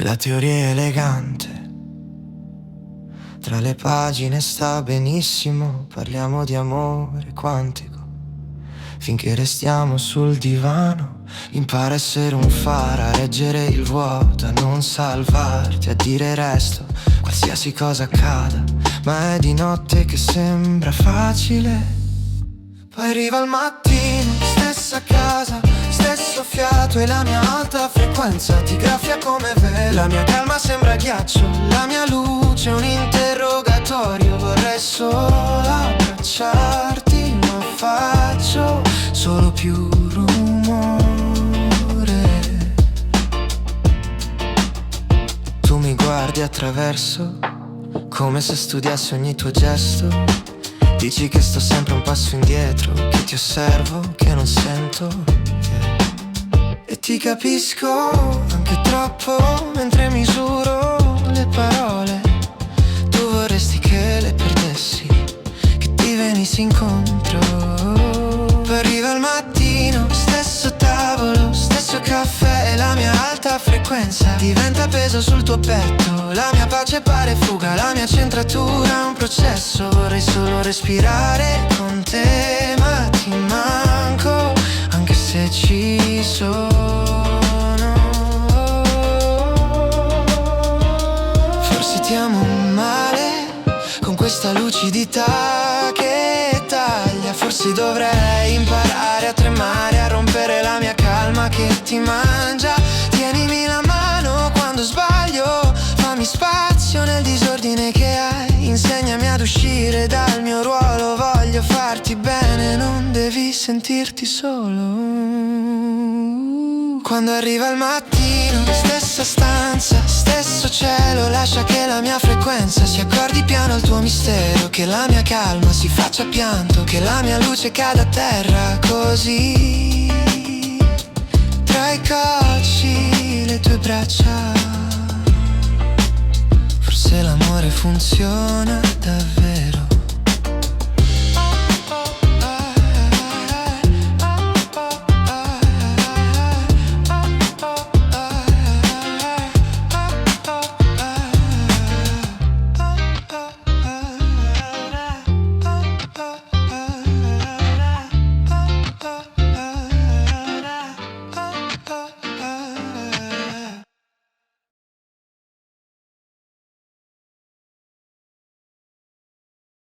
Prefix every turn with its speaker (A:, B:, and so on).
A: La teoria è elegante, tra le pagine sta benissimo. Parliamo di amore quantico, finché restiamo sul divano. Impara a essere un faro, a reggere il vuoto, a non salvarti, a dire resto qualsiasi cosa accada. Ma è di notte che sembra facile. Poi arriva il mattino, stessa casa, stesso fiato e la mia alta frequenza ti graffia come velo. La mia calma sembra ghiaccio, la mia luce è un interrogatorio. Vorrei solo abbracciarti, ma faccio solo più rumore. Tu mi guardi attraverso, come se studiassi ogni tuo gesto. Dici che sto sempre un passo indietro, che ti osservo, che non sento, E ti capisco anche troppo mentre misuro le parole. Tu vorresti che le perdessi, che ti venissi incontro. Poi arriva il mattino, stesso tavolo, stesso caffè e la mia alta frequenza diventa peso sul tuo petto. La mia pace pare fuga, la mia centratura è un processo. Vorrei solo respirare con te, ma ti manco, anche se ci sono. Forse ti amo male, con questa lucidità che taglia. Forse dovrei imparare a tremare, a rompere la mia calma che ti mangia. Tienimi la mano quando sbaglio, fammi spazio nel disordine che hai. Insegnami ad uscire dal mio ruolo, voglio farti bene, non devi sentirti solo. Quando arriva il mattino, stessa stanza, stesso cielo, lascia che la mia frequenza si accordi piano al tuo mistero. Che la mia calma si faccia pianto, che la mia luce cada a terra così. Tra i cocci, le tue braccia. Forse l'amore funziona davvero.